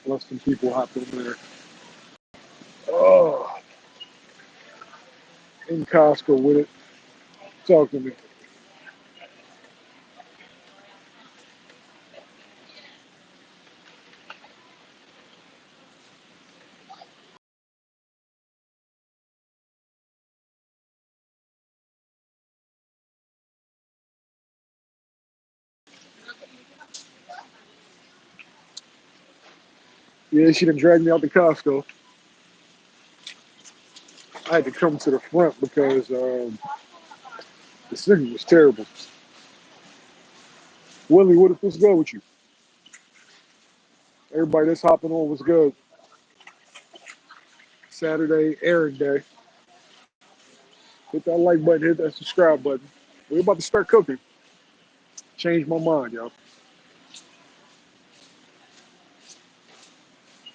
Let some people hop in there. Oh, in Costco with it. Talk to me. Yeah, she done dragged me out to Costco. I had to come to the front because the signal was terrible. Willie, what's good with you? Everybody that's hopping on was good. Saturday, errand day. Hit that like button, hit that subscribe button. We're about to start cooking. Change my mind, y'all.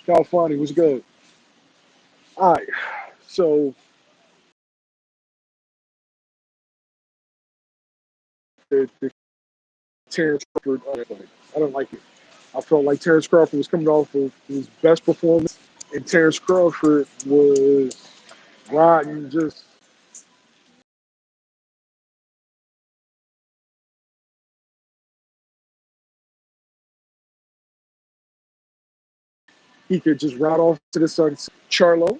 California was good. All right, so the Terence Crawford, I don't like it. I felt like Terence Crawford was coming off of his best performance, and Terence Crawford was riding just. He could just ride off to the sunset. Charlo,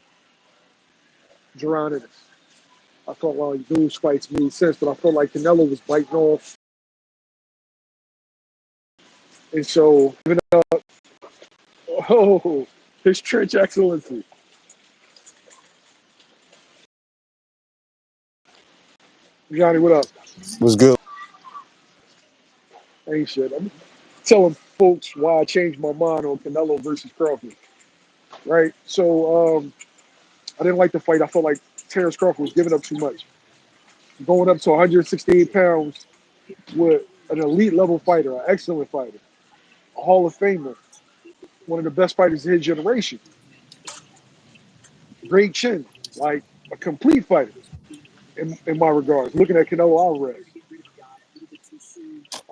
Geronimo. I felt like those fights made sense, but I felt like Canelo was biting off. And so, oh, his trench excellency. Johnny, what up? Was good. Ain't shit. I'm telling folks why I changed my mind on Canelo versus Crawford. Right? So, I didn't like the fight. I felt like Terence Crawford was giving up too much. Going up to 168 pounds with an elite level fighter, an excellent fighter, a Hall of Famer, one of the best fighters of his generation. Great chin, like a complete fighter in my regards. Looking at Canelo Alvarez,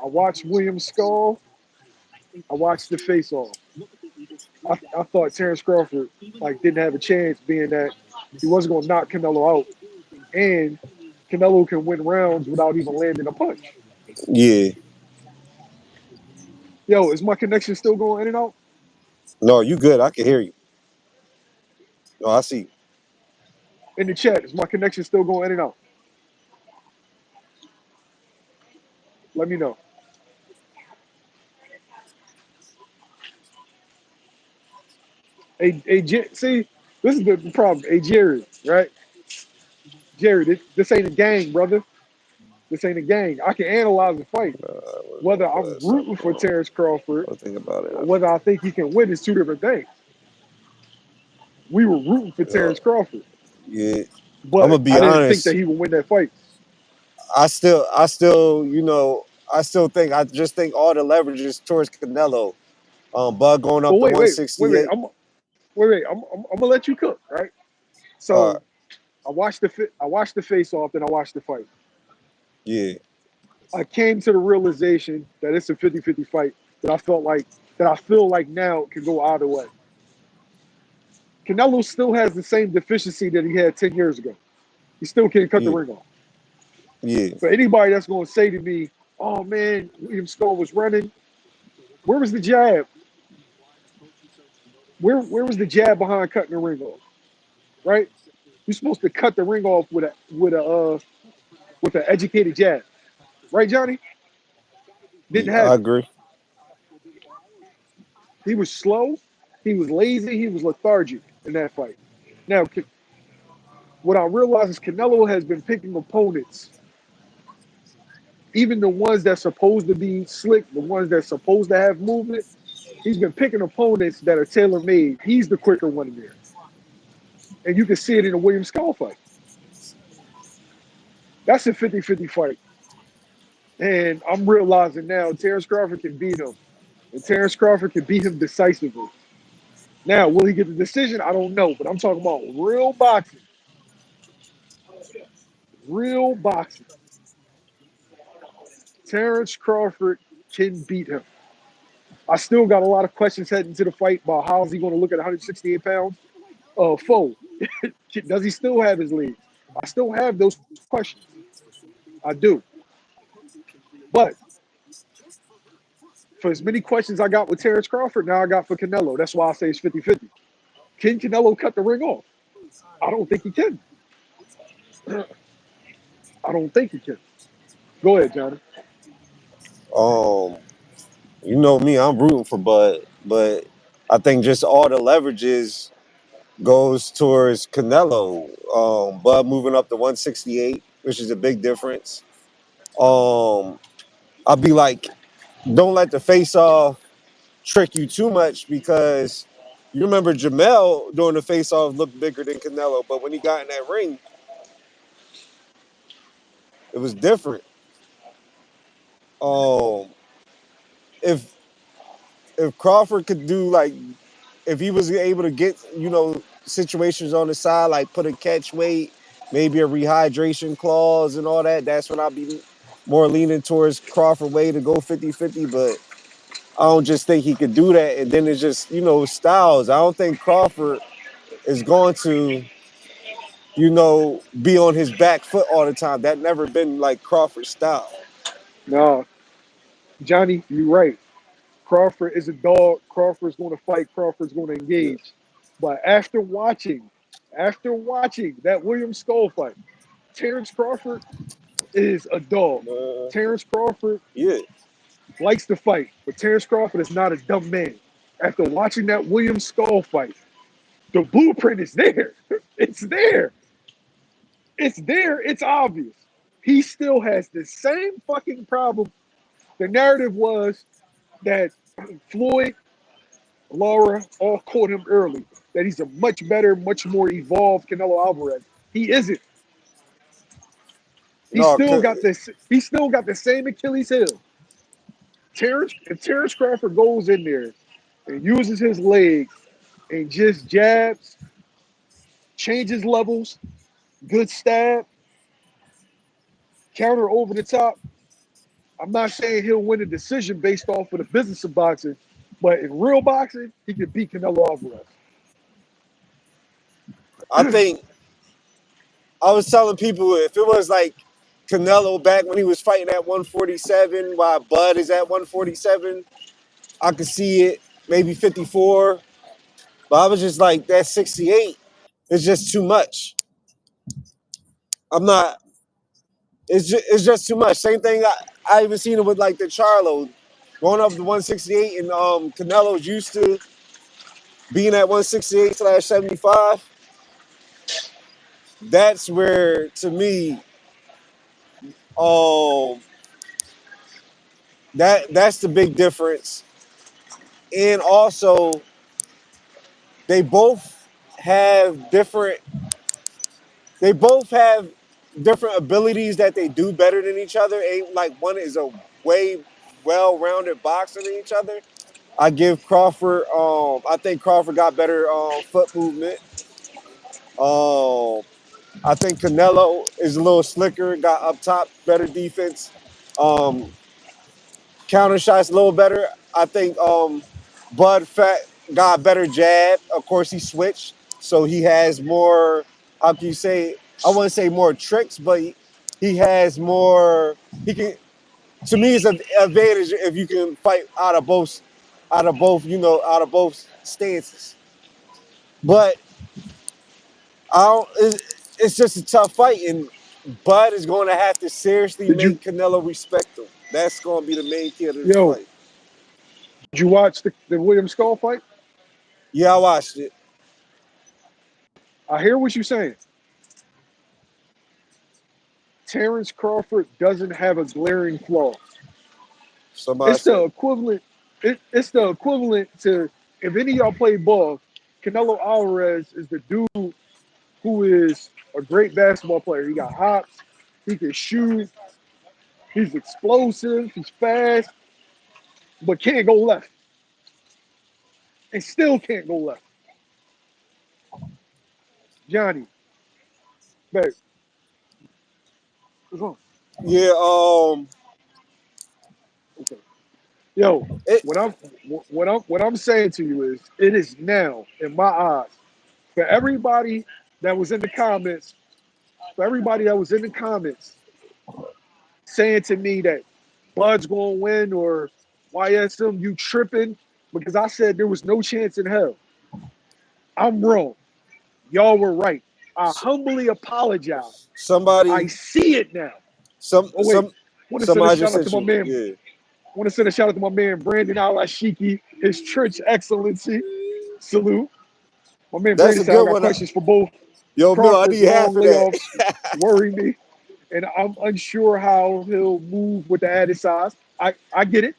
I watched William Skull. I watched the face off. I thought Terence Crawford didn't have a chance, being that he wasn't going to knock Canelo out, and Canelo can win rounds without even landing a punch. Yeah. Yo, is my connection still going in and out? No, you good. I can hear you. No, I see. In the chat, is my connection still going in and out? Let me know. See, this is the problem. Hey, Jerry, right? Jerry, this ain't a gang, brother. This ain't a gang. I can analyze the fight. Whether I'm rooting for Terence Crawford I'll think about it. or whether I think he can win is two different things. We were rooting for Terence Crawford, Yeah. I'm but gonna be I didn't think that honest. he would win that fight. I still think I just think all the leverage is towards Canelo. Bud going up Well, to wait. 168. I'm gonna let you cook, right? Uh, So I watched the face off, then I watched the fight. yeah, I came to the realization that it's a 50-50 fight that I feel like now can go either way. Canelo still has the same deficiency that he had 10 years ago. He still can't cut the yeah, ring off. yeah, For anybody that's going to say to me, oh man, William Skull was running, where was the jab? Where was the jab behind cutting the ring off? Right? You're supposed to cut the ring off with an educated jab. Right, Johnny? Didn't yeah. I have it. agree. He was slow, he was lazy, he was lethargic in that fight. Now, what I realize is Canelo has been picking opponents, even the ones that's supposed to be slick, the ones that's supposed to have movement. He's been picking opponents that are tailor made. He's the quicker one in there. And you can see it in the Williams Skull fight. That's a 50-50 fight. And I'm realizing now Terence Crawford can beat him. And Terence Crawford can beat him decisively. Now, will he get the decision? I don't know. But I'm talking about real boxing. Real boxing. Terence Crawford can beat him. I still got a lot of questions heading to the fight about how is he going to look at 168 pounds. Foe, does he still have his legs? I still have those questions. I do. But for as many questions I got with Terence Crawford, now I got for Canelo. That's why I say it's 50-50. Can Canelo cut the ring off? I don't think he can. I don't think he can. Go ahead, Johnny. Um, you know me, I'm rooting for Bud, but I think just all the leverages goes towards Canelo. Bud moving up to 168, which is a big difference. Um, I'll be like, don't let the face off trick you too much because you remember Jamel during the face off looked bigger than Canelo, but when he got in that ring, it was different. Um, if if Crawford could do like if he was able to get, situations on the side, like put a catch weight, maybe a rehydration clause and all that, that's when I'd be more leaning towards Crawford way to go 50-50. But I don't just think he could do that. And then it's just, styles. I don't think Crawford is going to, be on his back foot all the time. That never been like Crawford's style. No, Johnny, you're right. Crawford is a dog. Crawford's going to fight. Crawford's going to Yeah. engage. But after watching that Williams Skull fight, Terence Crawford is a dog. Uh, Terence Crawford yeah. likes to fight, but Terence Crawford is not a dumb man. After watching that Williams Skull fight, the blueprint is there. It's there. It's there. It's obvious. He still has the same fucking problem. The narrative was that Floyd, Laura all caught him early. That he's a much better, much more evolved Canelo Alvarez. He isn't. He No, still got this. He still got the same Achilles heel. If Terence Crawford goes in there and uses his legs and just jabs, changes levels, good stab, counter over the top. I'm not saying he'll win a decision based off of the business of boxing, but in real boxing, he can beat Canelo Alvarez. I think I was telling people if it was like Canelo back when he was fighting at 147, while Bud is at 147, I could see it maybe 54. But I was just like, that 68 is just too much. I'm not. It's just too much. Same thing. I even seen it with like the Charlo going up to 168, and Canelo's used to being at 168/75. That's where to me, um, that's the big difference. And also, they both have different. They both have different abilities that they do better than each other. Ain't like one is a way well-rounded boxer than each other. I give Crawford. I think Crawford got better foot movement. Um, I think Canelo is a little slicker. Got up top, better defense. Um, Counter shots a little better. I think Bud Fat got better jab. Of course, he switched, so he has more. How can you say? I wouldn't say more tricks, but he has more. He can. To me, it's an advantage if you can fight out of both stances. But I don't. It's just a tough fight, and Bud is going to have to seriously Did you, make Canelo respect him. That's going to be the main key of this yo, fight. did you watch the William Skull fight? Yeah, I watched it. I hear what you're saying. Terence Crawford doesn't have a glaring flaw. Somebody It's the said, equivalent. It's the equivalent to if any of y'all play ball. Canelo Alvarez is the dude who is a great basketball player. He got hops. He can shoot. He's explosive. He's fast, but can't go left, and still can't go left. Johnny, babe, what's wrong? yeah, Okay. Yo, It what I'm saying to you is, it is now in my eyes for everybody that was in the comments, for everybody that was in the comments saying to me that Bud's gonna win or YSM, you tripping because I said there was no chance in hell. I'm wrong. Y'all were right. I humbly apologize. I somebody see it now. some Oh wait, some want to send a somebody just shout out to sent my you. man. Yeah, Want to send a shout out to my man Brandon Alashiki, his church excellency. Salute. My man that's Brandon a said I good got one. questions for both. Yo, Mill, I Crawford's need half long of that. layoffs worry me, and I'm unsure how he'll move with the added size. I get it.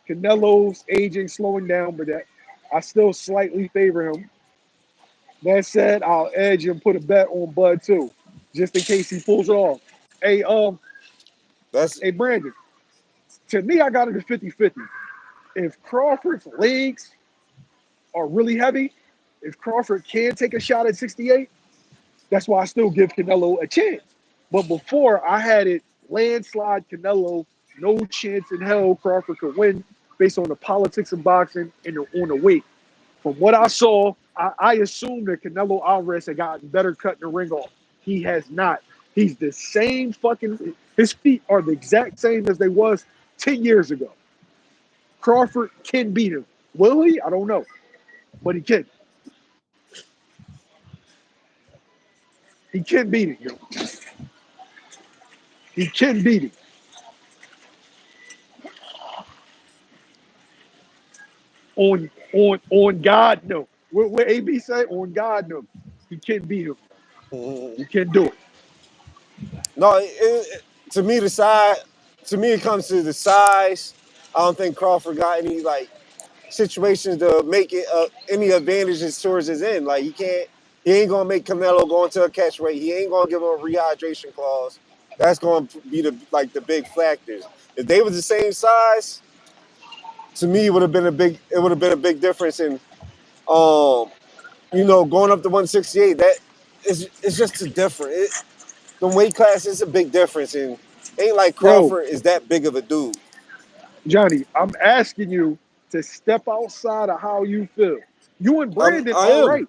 Canelo's aging, slowing down, but that I still slightly favor him. That said, I'll edge and put a bet on Bud too, just in case he pulls it off. Hey, That's hey Brandon. To me, I got it at 50-50. If Crawford's legs are really heavy, if Crawford can take a shot at 68, that's why I still give Canelo a chance. But before, I had it landslide Canelo, no chance in hell Crawford could win based on the politics of boxing and on the weight. From what I saw, I assumed that Canelo Alvarez had gotten better cutting the ring off. He has not. He's the same fucking. His feet are the exact same as they was 10 years ago. Crawford can beat him. Will he? I don't know, but he can. He can beat him. Yo. He can beat him. On God no. What AB say? On God no. He can beat him. He can do it. no. To me, the size. To me, it comes to the size. I don't think Crawford got any like situations to make it any advantages towards his end. Like he can't. He ain't gonna make Canelo go into a catch weight. He ain't gonna give him a rehydration clause. That's gonna be the big factors. If they was the same size, to me, it would have been a big. It would have been a big difference in going up to 168. That is it's just a different. The weight class is a big difference, and ain't like Yo, Crawford is that big of a dude. Johnny, I'm asking you to step outside of how you feel. You and Brandon I are am. right.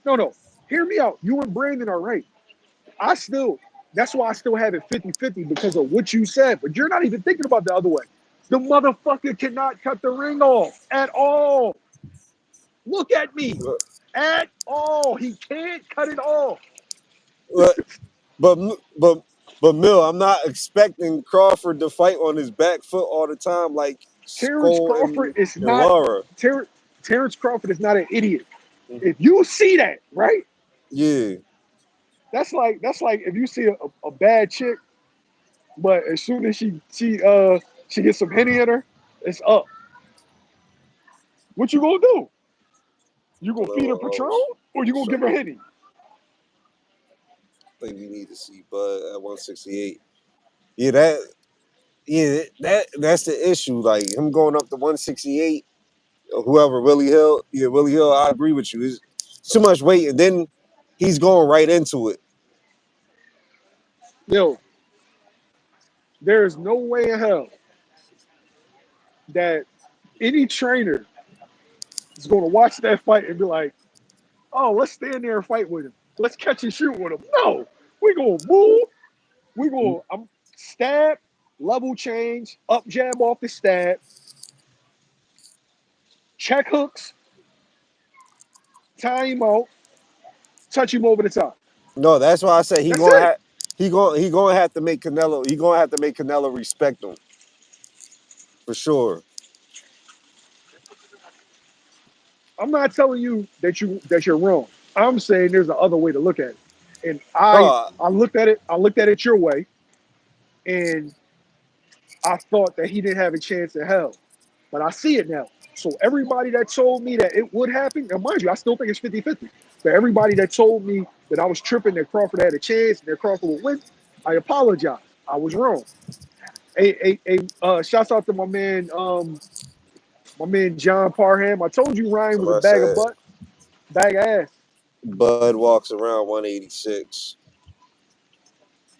No, no. Hear me out. You and Brandon are right. I still, that's why I still have it 50-50 because of what you said, but you're not even thinking about the other way. The motherfucker cannot cut the ring off at all. Look at me. At all. He can't cut it off. But but but but Mill, I'm not expecting Crawford to fight on his back foot all the time like Terence Skull Crawford is and not, Lara. Ter, Terence Crawford is not an idiot. If you see that, right? Yeah. That's like if you see a bad chick, but as soon as she gets some henny in her, it's up. What you gonna do? You gonna feed her Canelo Patron always or you gonna give her struggle. henny? I think you need to see Bud at 168. Yeah, that's the issue. Like him going up to 168, whoever Willie Hill. I agree with you. It's too much weight, and then he's going right into it. Yo, there's no way in hell that any trainer is gonna watch that fight and be like, "Oh, let's stand there and fight with him. Let's catch and shoot with him." No, we gonna move. We gonna stab, level change, up jab off the stab, check hooks, tie him out, touch him over the top. No, that's why I said That's it. he gonna have to make Canelo. He gonna have to make Canelo respect him for sure. I'm not telling you that you're wrong. I'm saying there's a other way to look at it. And I No, I looked at it, I looked at it your way, and I thought that he didn't have a chance in hell. But I see it now. So everybody that told me that it would happen, and mind you, I still think it's 50-50. But everybody that told me that I was tripping, that Crawford had a chance, and that Crawford would win, I apologize. I was wrong. Shouts out to my man John Parham. I told you Ryan was a somebody bag of said butt, bag of ass. Bud walks around 186.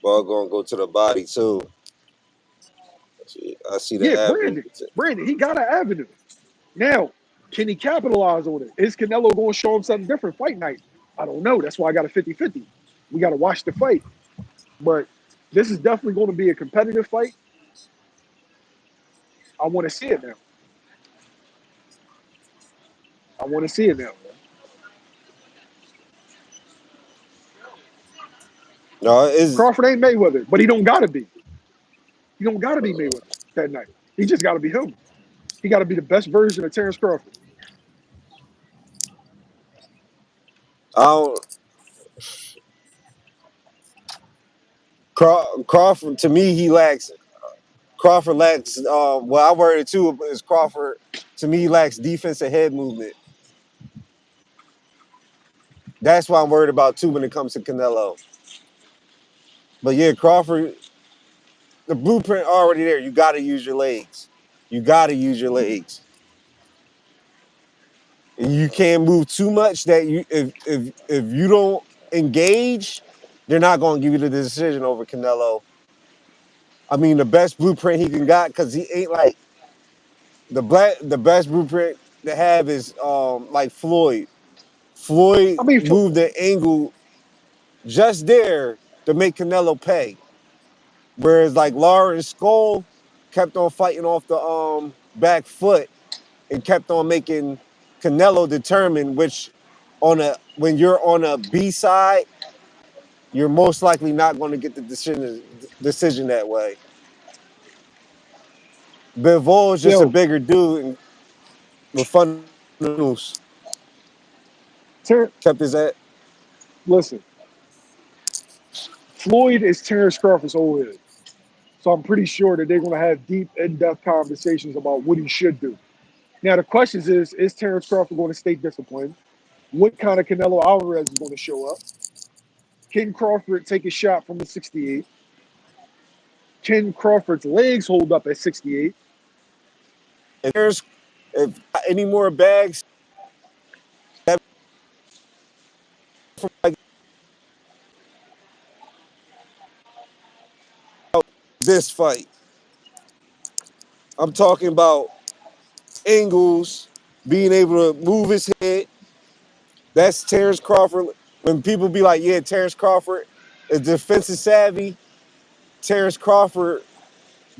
Ball gonna go to the body too. I see the Yeah, avenue. Brandon, he got an avenue. Now, can he capitalize on it? Is Canelo going to show him something different fight night? I don't know. That's why I got a 50-50. We got to watch the fight. But this is definitely going to be a competitive fight. I want to see it now. I want to see it now. No, it's Crawford ain't Mayweather, but he don't got to be. He don't got to be Mayweather that night. He just got to be him. He got to be the best version of Terence Crawford. I don't Crawford to me he lacks Crawford lacks well I worried too is Crawford to me he lacks defensive head movement. That's why I'm worried about too when it comes to Canelo. But yeah, Crawford, the blueprint already there. You got to use your legs. You got to use your legs. And you can't move too much that you if you don't engage, they're not going to give you the decision over Canelo. I mean, the best blueprint he can got because he ain't like the best blueprint to have is like Floyd. Floyd I mean, moved the angle just there to make Canelo pay. Whereas like Lawrence Skull kept on fighting off the back foot and kept on making Canelo determined, which on a when you're on a B side, you're most likely not going to get the decision that way. Bivol is just a yo, bigger dude and with fundamentals. Ter- Kept his at listen, Floyd is Terence Crawford's old head. So I'm pretty sure that they're going to have deep, in-depth conversations about what he should do. Now the question is Terence Crawford going to stay disciplined? What kind of Canelo Alvarez is going to show up? Can Crawford take a shot from the 68? Can Crawford's legs hold up at 68? if there's if any more bags from like this fight. I'm talking about angles, being able to move his head. That's Terence Crawford. When people be like, yeah, Terence Crawford is defensive savvy, Terence Crawford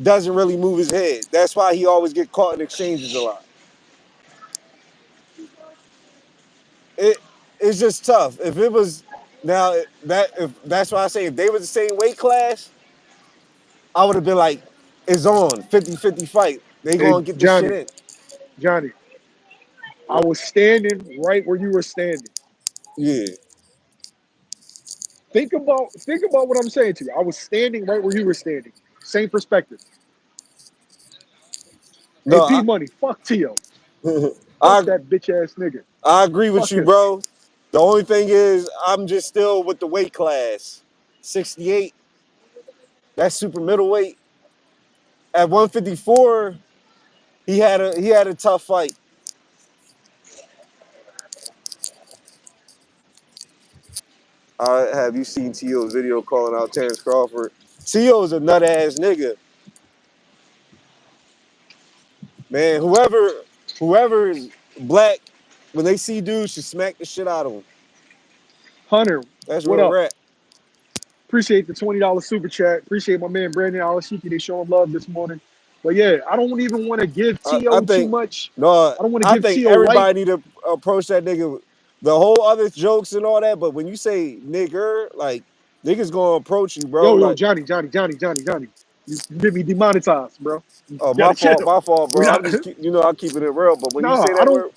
doesn't really move his head. That's why he always get caught in exchanges a lot. It it's just tough. If it was now that if that's why I say if they were the same weight class, I would have been like, it's on 50-50 fight. They Hey, gonna get this shit in. Johnny, I was standing right where you were standing. Yeah. Think about what I'm saying to you. I was standing right where you were standing. Same perspective. Hey, No, P Money, fuck Tio. Fuck I that bitch ass nigga. I agree with Fuck you, him. bro. The only thing is, I'm just still with the weight class. 68, that's super middleweight. At 154, he had a tough fight. Have you seen T.O.'s video calling out Terence Crawford? T.O. is a nut ass nigga. Man, whoever is black, when they see dudes, should smack the shit out of them. Hunter, That's what real up? rap. Appreciate the $20 super chat. Appreciate my man Brandon Alashiki. They showing love this morning. But yeah, I don't even want to give I T.O. too think much. no, I don't want to I give think T.O. light. everybody need to approach that nigga. The whole other jokes and all that, but when you say nigger, like niggas gonna approach you, bro. Yo, Like, Johnny. You get me demonetized, bro. You oh gotta chill. my fault, We bro. I'm not. just I'm keeping it real. But when you No, say that word,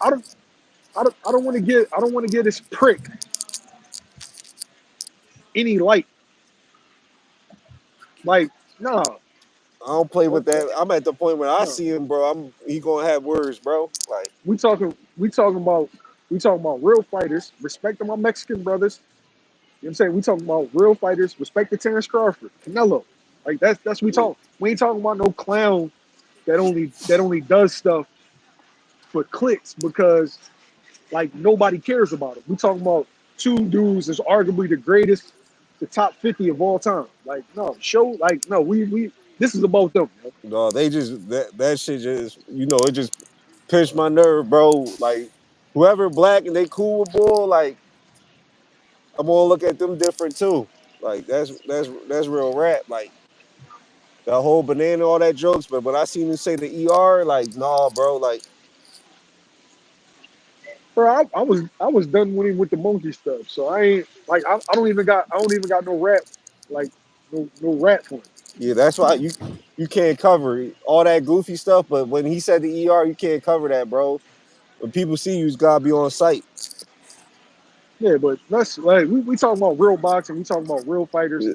I don't want to get. I don't want to get this prick any light. Like, no, I don't play uh, with that. I'm at the point where I no. see him, bro. He gonna have words, bro. Like, We talking about real fighters. Respecting my Mexican brothers. You know what I'm saying? We talking about real fighters. Respect the Terence Crawford, Canelo. Like that's we yeah. talk. We ain't talking about no clown that only does stuff for clicks because like nobody cares about him. We talking about two dudes that's arguably the greatest, the top 50 of all time. Like no, show like no, we This is about them. Yo. No, they just that shit just it just pinched my nerve, bro. Like whoever black and they cool with bull, like I'm gonna look at them different too. Like that's real rap. Like that whole banana, all that jokes. But when I seen him say the ER, like nah, bro. Like Bro, I was done winning with the monkey stuff. So I ain't like I don't even got no rap like no rap for it. yeah, that's why you can't cover all that goofy stuff. But when he said the ER, you can't cover that, bro. When people see you, gotta be on site. Yeah, but let's like we talking about real boxing, we talking about real fighters. Yeah.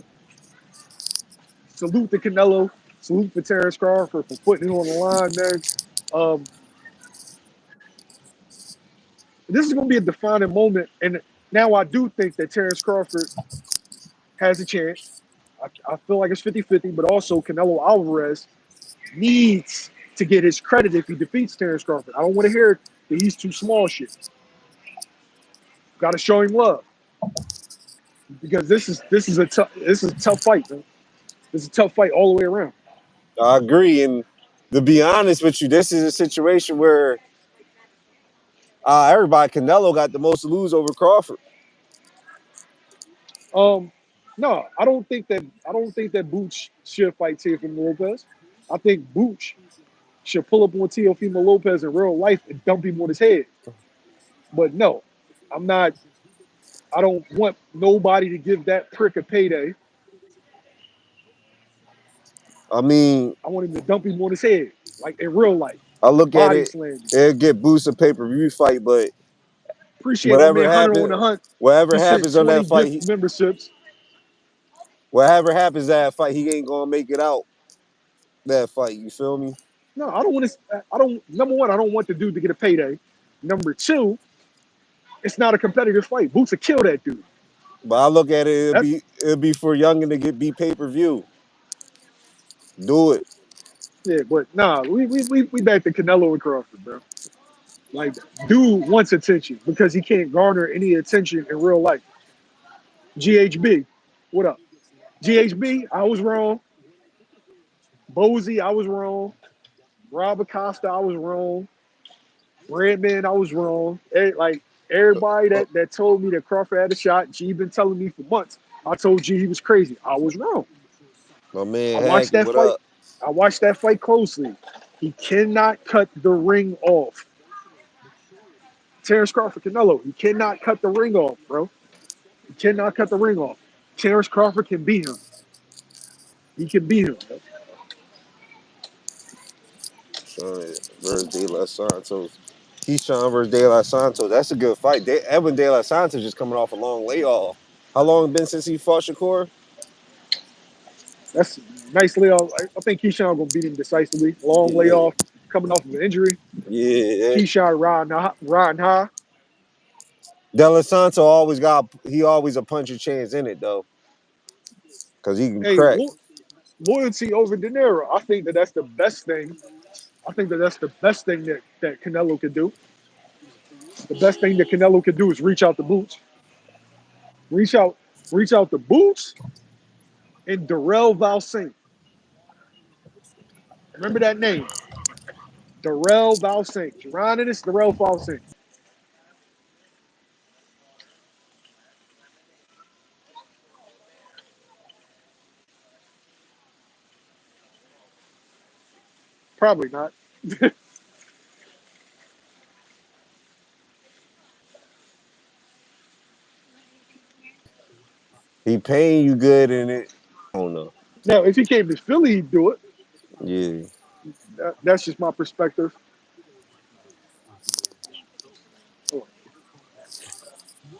Salute to Canelo, salute to Terence Crawford for putting it on the line, man. Um, this is gonna be a defining moment, and now I do think that Terence Crawford has a chance. I feel like it's 50-50, but also Canelo Alvarez needs to get his credit if he defeats Terence Crawford. I don't want to hear that he's too small shit. Got to show him love because this is a tough fight, man. This is a tough fight all the way around. I agree. And to be honest with you, this is a situation where everybody, Canelo got the most to lose over Crawford. Um, no, I don't think that Booch should fight Teofimo Lopez. I think Booch should pull up on Teofimo Lopez in real life and dump him on his head. But no, I'm not. I don't want nobody to give that prick a payday. I mean, I want him to dump him on his head, like in real life, I look at body it, slam him. it'll get boosted pay-per-view fight, but Appreciate my whatever man Hunter on happens, the hunt. whatever He sent happens on 20 that fight, gift memberships. whatever happens that fight, he ain't gonna make it out that fight. You feel me? No, I don't want to. I don't. Number one, I don't want the dude to get a payday. Number two, it's not a competitive fight. Boots will kill that dude. But I look at it, That it'll be for Youngin to get beat pay-per-view. Do it. yeah, but nah, we back to Canelo and Crawford, bro. Like, dude wants attention because he can't garner any attention in real life. GHB, what up? GHB, I was wrong. Bozy, I was wrong. Rob Acosta, I was wrong. Redman, I was wrong. Like everybody that told me that Crawford had a shot, G been telling me for months. I told G he was crazy. I was wrong. My I man watched Hackett, that what fight. up? I watched that fight closely. He cannot cut the ring off. Terence Crawford, Canelo, he cannot cut the ring off, bro. He cannot cut the ring off. Terence Crawford can beat him. He can beat him. Bro. Sean versus De Los Santos. Keyshawn versus De Los Santos. That's a good fight. Edwin De Los Santos just coming off a long layoff. How long been since he fought Shakur? That's nice layoff. I think Keyshawn gonna beat him decisively. Long Yeah, layoff, coming off of an injury. yeah. Keyshawn riding high. De Los Santos always a puncher chance in it though, cause he can Hey, crack. loyalty over De Niro. I think that that's the best thing. I think that that's the best thing that Canelo could do. The best thing that Canelo could do is reach out the boots. Reach out, reach out the boots and Darrell Valsaint. Remember that name. Darrell Valsaint. Geronimo Darrell Valsaint. Probably not. He paying you good in it. I don't know. Now, if he came to Philly, he'd do it. Yeah. That's just my perspective.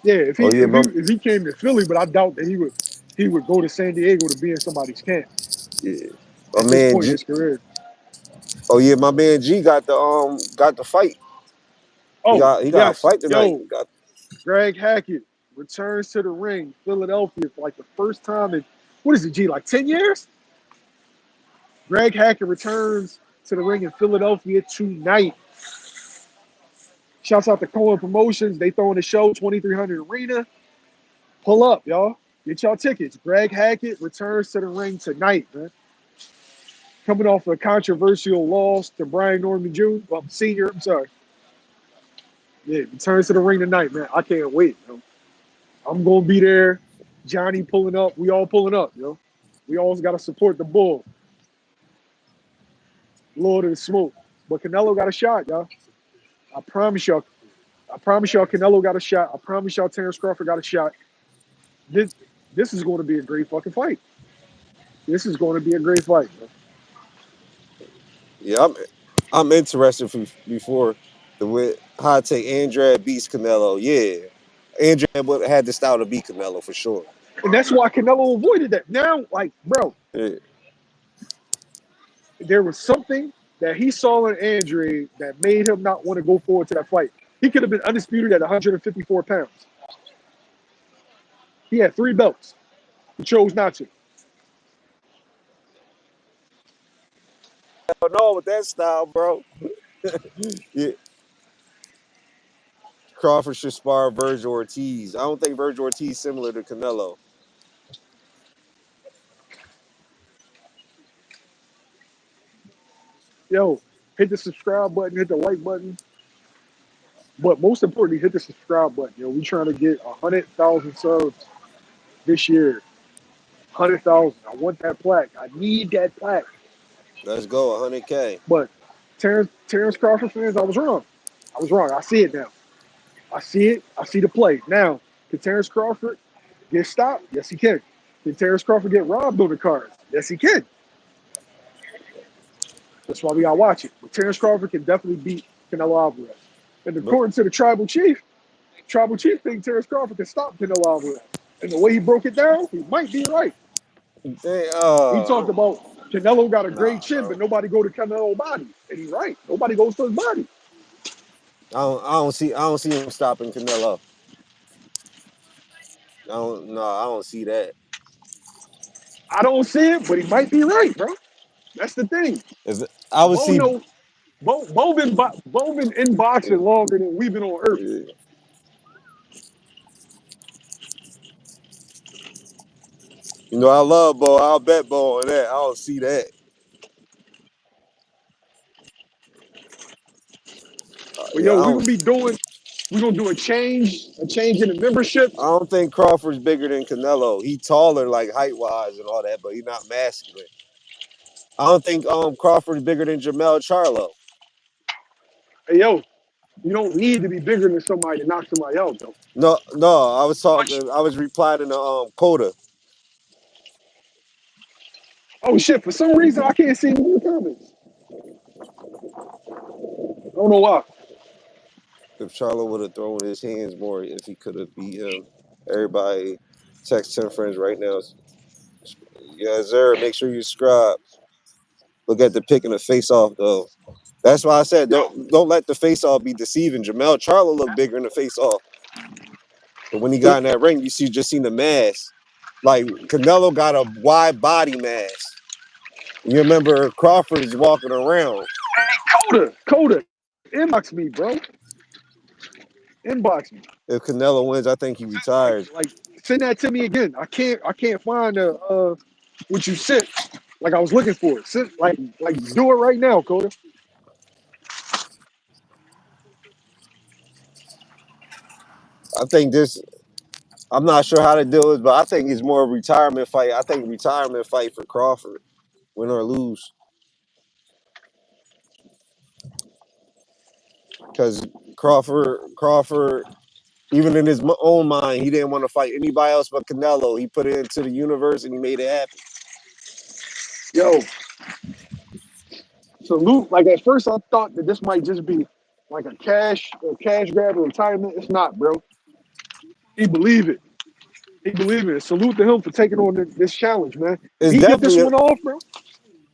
Yeah, if he Oh yeah, if he my if he came to Philly, but I doubt that he would go to San Diego to be in somebody's camp yeah. My at this man point in G. his career. Oh yeah, my man G got the fight. Oh He got a yes, fight tonight. yo, Greg Hackett returns to the ring, Philadelphia for like the first time in what is it, G, like 10 years? Greg Hackett returns to the ring in Philadelphia tonight. Shouts out to Cohen Promotions. They throwing the show 2300 Arena. Pull up, y'all. Get y'all tickets. Greg Hackett returns to the ring tonight, man. coming off a controversial loss to Brian Norman Jr. Well, Senior. I'm sorry. Yeah, returns to the ring tonight, man. I can't wait. I'm gonna be there. Johnny pulling up. We all pulling up. We always gotta support the bull. Lord of the smoke. But Canelo got a shot, y'all. I promise y'all. I promise y'all, Canelo got a shot. I promise y'all, Terence Crawford got a shot. This, this is going to be a great fucking fight. This is going to be a great fight. Man. Yeah, I'm interested before the way how I take Andrade beats Canelo. Yeah, Andrade would had the style to beat Canelo for sure. And that's why Canelo avoided that. Now, like, bro, Yeah, there was something that he saw in Andre that made him not want to go forward to that fight. He could have been undisputed at 154 pounds. He had three belts. He chose not to. I don't know with that style, bro. Yeah, Crawford should spar Virgil Ortiz. I don't think Virgil Ortiz similar to Canelo. Yo, hit the subscribe button, hit the like button. But most importantly, hit the subscribe button. We trying to get 100,000 subs this year. 100,000. I want that plaque. I need that plaque. Let's go, 100K. But Terence Crawford fans, I was wrong. I was wrong. I see it now. I see it. I see the play. Now, can Terence Crawford get stopped? Yes, he can. Can Terence Crawford get robbed on the cards? Yes, he can. That's why we got to watch it. But Terence Crawford can definitely beat Canelo Alvarez. And But according to the Tribal Chief thinks Terence Crawford can stop Canelo Alvarez. And the way he broke it down, he might be right. they, He talked about Canelo got a great nah, chin, bro. but nobody go to Canelo body. And he's right. Nobody goes to his body. I don't see him stopping Canelo. I don't see that. I don't see it, but he might be right, bro. That's the thing. I would Bo see. know Bo been in boxing longer than we've been on earth. You know, I love Bo. I'll bet Bo on that. I don't see that. But Yeah, yo, we're gonna do a change in the membership. I don't think Crawford's bigger than Canelo. He taller, like height wise and all that, but he's not masculine. I don't think Crawford's bigger than Jamel Charlo. Hey yo, you don't need to be bigger than somebody to knock somebody out though. No, no. I was Once talking. I was replying to Coda. oh shit, for some reason I can't see any more comments. I don't know why. If Charlo would have thrown his hands more, if he could have beat him, everybody text 10 friends right now. Yeah, sir. Make sure you subscribe. Look at the pick and the face off though. That's why I said Yo, don't let the face off be deceiving. Jamel Charlo looked bigger in the face off, but when he so got in that ring, you just seen the mass. Like Canelo got a wide body mass. You remember Crawford is walking around. Coda, inbox me, bro. Inbox me. If Canelo wins, I think he retires. Like send that to me again. I can't find what you sent. Like I was looking for it. Send, like do it right now, Coda. I think this. I'm not sure how to do this, but I think it's more a retirement fight. I think retirement fight for Crawford, win or lose, because Crawford, even in his own mind, he didn't want to fight anybody else but Canelo. He put it into the universe and he made it happen. Yo, salute. Like at first I thought that this might just be like a cash grab or retirement. It's not, bro. He believe it. He believe it. Salute to him for taking on this challenge, man. If It's he get this definitely a, one off, bro,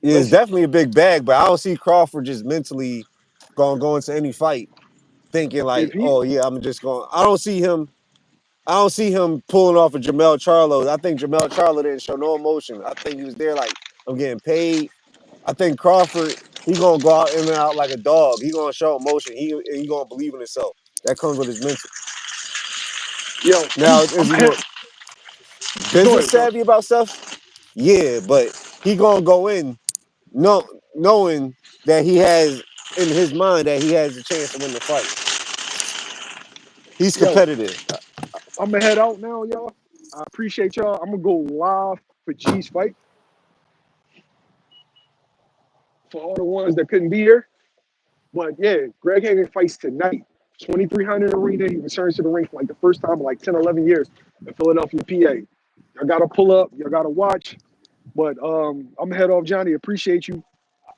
it's listen. definitely a big bag, but I don't see Crawford just mentally going to go into any fight thinking If like, he, oh yeah, I'm just going. I don't see him. I don't see him pulling off a Jamel Charlo. I think Jamel Charlo didn't show no emotion. I think he was there like I'm getting paid. I think Crawford, he gonna go out in and out like a dog. He gonna show emotion. He gonna believe in himself. That comes with his mental. yo, Now, is he more go business ahead, go. savvy about stuff? Yeah, but he gonna go in knowing that he has in his mind that he has a chance to win the fight. He's Yo, competitive. I'm gonna head out now, y'all. I appreciate y'all. I'm gonna go live for G's fight for all the ones that couldn't be here. But yeah, Greg Hagan fights tonight. 2300 arena. He returns to the ring for like the first time in like 10, 11 years in Philadelphia, PA. Y'all gotta pull up. Y'all gotta watch. But I'm gonna head off, Johnny. Appreciate you.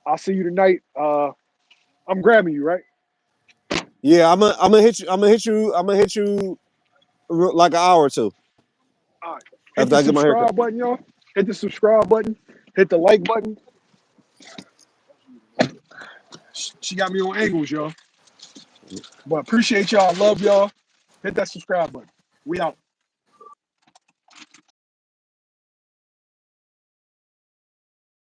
I'll see you tonight. I'm grabbing you, right? Yeah, I'm gonna hit you. I'm gonna hit you like an hour or two All right. Hit after the I get my haircut. subscribe button, y'all. Hit the subscribe button. Hit the like button. She got me on angles, y'all. But appreciate y'all. Love y'all. Hit that subscribe button. We out.